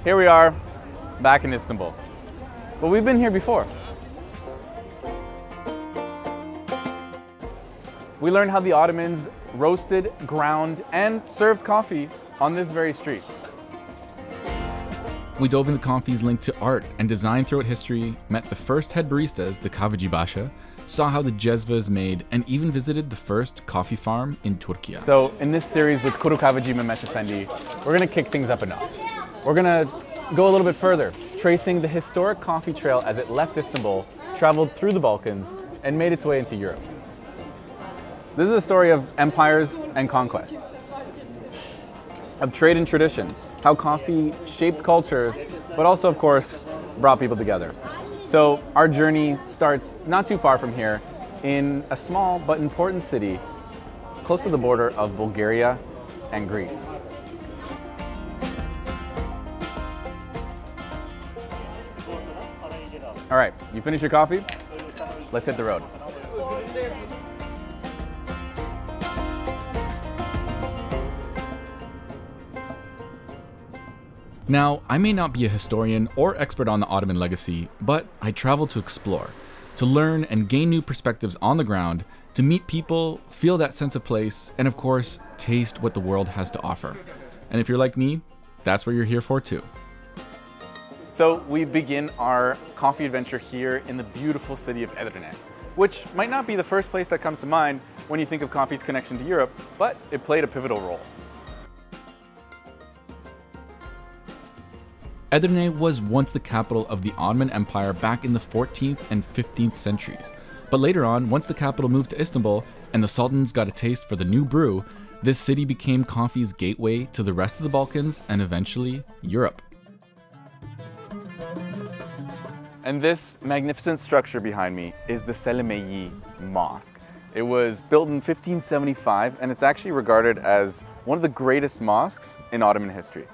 Here we are, back in Istanbul. But we've been here before. We learned how the Ottomans roasted, ground, and served coffee on this very street. We dove into coffees linked to art and design throughout history, met the first head baristas, the Kahveci Basha, saw how the jezve is made, and even visited the first coffee farm in Turkiye. So in this series with Kurukahveci Mehmet Efendi, we're gonna kick things up a notch. We're gonna go a little bit further, tracing the historic coffee trail as it left Istanbul, traveled through the Balkans, and made its way into Europe. This is a story of empires and conquest, of trade and tradition, how coffee shaped cultures, but also, of course, brought people together. So our journey starts not too far from here in a small but important city close to the border of Bulgaria and Greece. All right, you finished your coffee? Let's hit the road. Now, I may not be a historian or expert on the Ottoman legacy, but I travel to explore, to learn and gain new perspectives on the ground, to meet people, feel that sense of place, and of course, taste what the world has to offer. And if you're like me, that's what you're here for too. So we begin our coffee adventure here in the beautiful city of Edirne, which might not be the first place that comes to mind when you think of coffee's connection to Europe, but it played a pivotal role. Edirne was once the capital of the Ottoman Empire back in the 14th and 15th centuries. But later on, once the capital moved to Istanbul and the Sultans got a taste for the new brew, this city became coffee's gateway to the rest of the Balkans and eventually Europe. And this magnificent structure behind me is the Selimiye Mosque. It was built in 1575 and it's actually regarded as one of the greatest mosques in Ottoman history.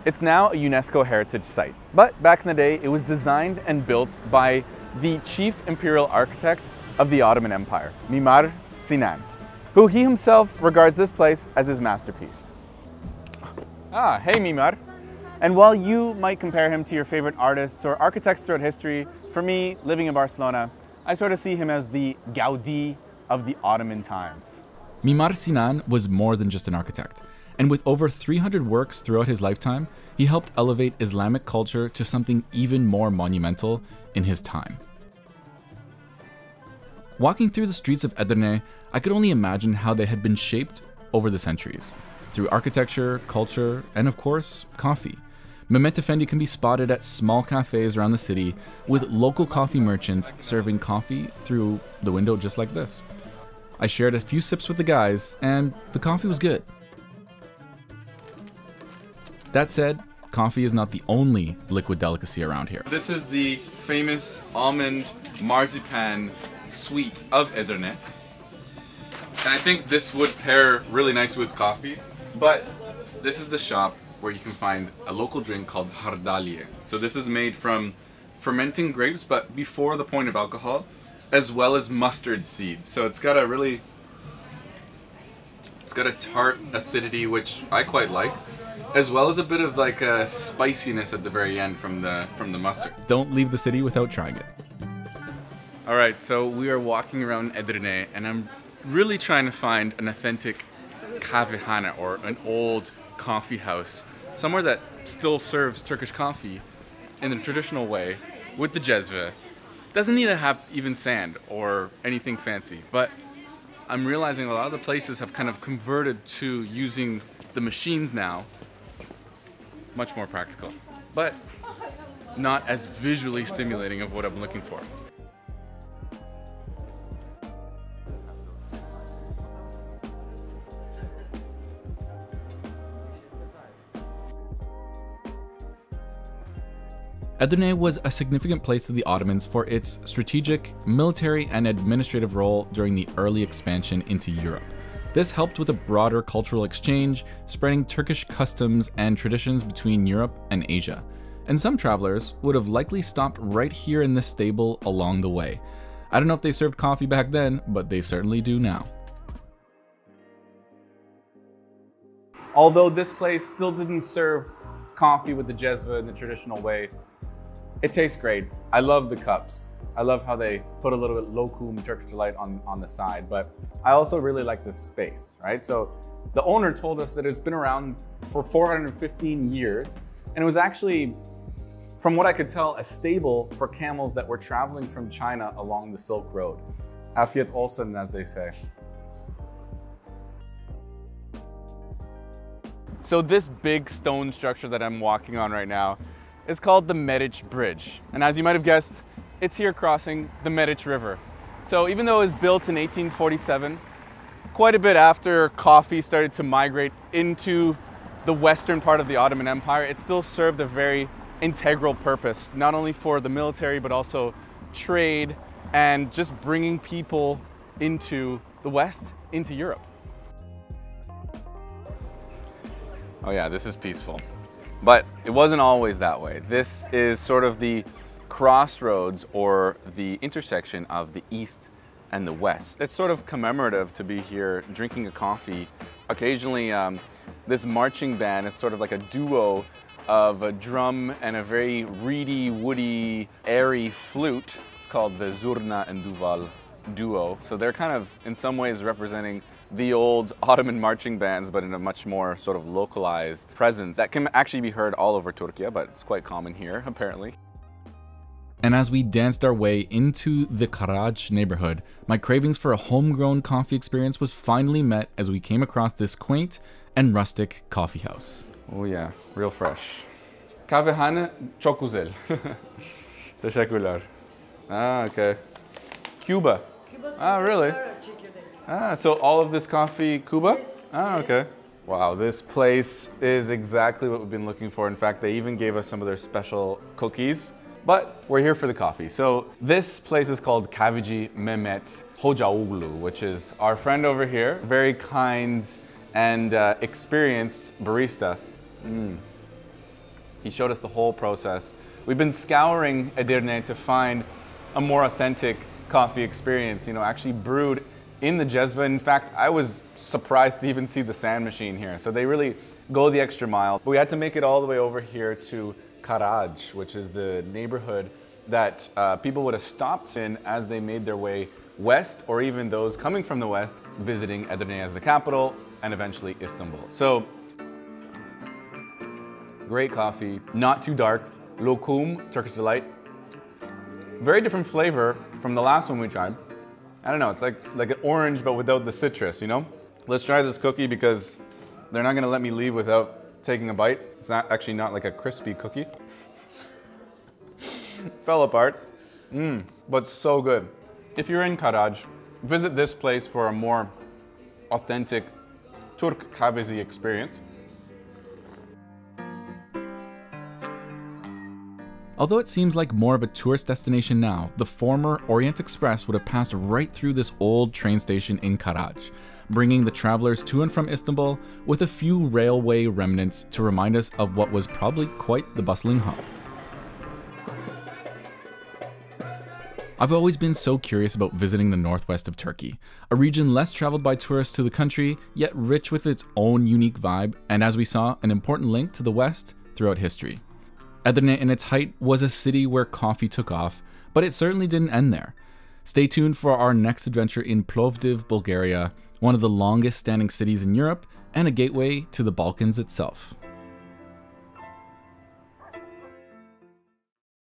It's now a UNESCO heritage site, but back in the day it was designed and built by the chief imperial architect of the Ottoman Empire, Mimar Sinan, who he himself regards this place as his masterpiece. Ah, hey Mimar. And while you might compare him to your favorite artists or architects throughout history, for me, living in Barcelona, I sort of see him as the Gaudi of the Ottoman times. Mimar Sinan was more than just an architect. And with over 300 works throughout his lifetime, he helped elevate Islamic culture to something even more monumental in his time. Walking through the streets of Edirne, I could only imagine how they had been shaped over the centuries, through architecture, culture, and of course, coffee. Mehmet Efendi can be spotted at small cafes around the city with local coffee merchants serving coffee through the window just like this. I shared a few sips with the guys, and the coffee was good. That said, coffee is not the only liquid delicacy around here. This is the famous almond marzipan sweet of Edirne. And I think this would pair really nicely with coffee. But this is the shop where you can find a local drink called hardaliye. So this is made from fermenting grapes, but before the point of alcohol, as well as mustard seeds. So it's got a tart acidity, which I quite like, as well as a bit of like a spiciness at the very end from the mustard. Don't leave the city without trying it. All right, so we are walking around Edirne, and I'm really trying to find an authentic kahvehane, or an old coffee house, somewhere that still serves Turkish coffee in the traditional way with the jezve. Doesn't need to have even sand or anything fancy, but I'm realizing a lot of the places have kind of converted to using the machines now. Much more practical, but not as visually stimulating of what I'm looking for. Edirne was a significant place to the Ottomans for its strategic, military, and administrative role during the early expansion into Europe. This helped with a broader cultural exchange, spreading Turkish customs and traditions between Europe and Asia. And some travelers would have likely stopped right here in this stable along the way. I don't know if they served coffee back then, but they certainly do now. Although this place still didn't serve coffee with the jezva in the traditional way, it tastes great. I love the cups. I love how they put a little bit lokum Turkish delight on the side, but I also really like this space, right? So the owner told us that it's been around for 415 years, and it was actually, from what I could tell, a stable for camels that were traveling from China along the Silk Road. Afiyet olsun, as they say. So this big stone structure that I'm walking on right now is called the Meriç Bridge. And as you might have guessed, it's here crossing the Meriç River. So even though it was built in 1847, quite a bit after coffee started to migrate into the western part of the Ottoman Empire, it still served a very integral purpose, not only for the military, but also trade and just bringing people into the West, into Europe. Oh yeah, this is peaceful. But it wasn't always that way. This is sort of the crossroads or the intersection of the East and the West. It's sort of commemorative to be here drinking a coffee. Occasionally, this marching band is sort of like a duo of a drum and a very reedy, woody, airy flute. It's called the Zurna and Duval duo. So they're kind of, in some ways, representing the old Ottoman marching bands, but in a much more sort of localized presence that can actually be heard all over Turkey, but it's quite common here, apparently. And as we danced our way into the Karac neighborhood, my cravings for a homegrown coffee experience was finally met as we came across this quaint and rustic coffee house. Oh yeah, real fresh. Kahvehane çok güzel. Teşekkürler. Ah, okay. Cuba. Ah, really? Ah, so all of this coffee, Cuba? Yes, ah, okay. yes. Wow, this place is exactly what we've been looking for. In fact, they even gave us some of their special cookies. But we're here for the coffee. So this place is called Kahveci Mehmet Efendi, which is our friend over here. Very kind and experienced barista. He showed us the whole process. We've been scouring Edirne to find a more authentic coffee experience, you know, actually brewed in the jezva. In fact, I was surprised to even see the sand machine here. So they really go the extra mile. But we had to make it all the way over here to Karac, which is the neighborhood that people would have stopped in as they made their way west, or even those coming from the west, visiting Edirne as the capital, and eventually Istanbul. So, great coffee, not too dark, lokum, Turkish delight. Very different flavor from the last one we tried. I don't know, it's like an orange, but without the citrus, you know? Let's try this cookie because they're not gonna let me leave without taking a bite. It's actually not like a crispy cookie. Fell apart, but so good. If you're in Karac, visit this place for a more authentic Türk Kahvesi experience. Although it seems like more of a tourist destination now, the former Orient Express would have passed right through this old train station in Karac, bringing the travelers to and from Istanbul with a few railway remnants to remind us of what was probably quite the bustling hub. I've always been so curious about visiting the northwest of Turkey, a region less traveled by tourists to the country, yet rich with its own unique vibe, and as we saw, an important link to the West throughout history. Edirne in its height was a city where coffee took off, but it certainly didn't end there. Stay tuned for our next adventure in Plovdiv, Bulgaria, one of the longest standing cities in Europe and a gateway to the Balkans itself.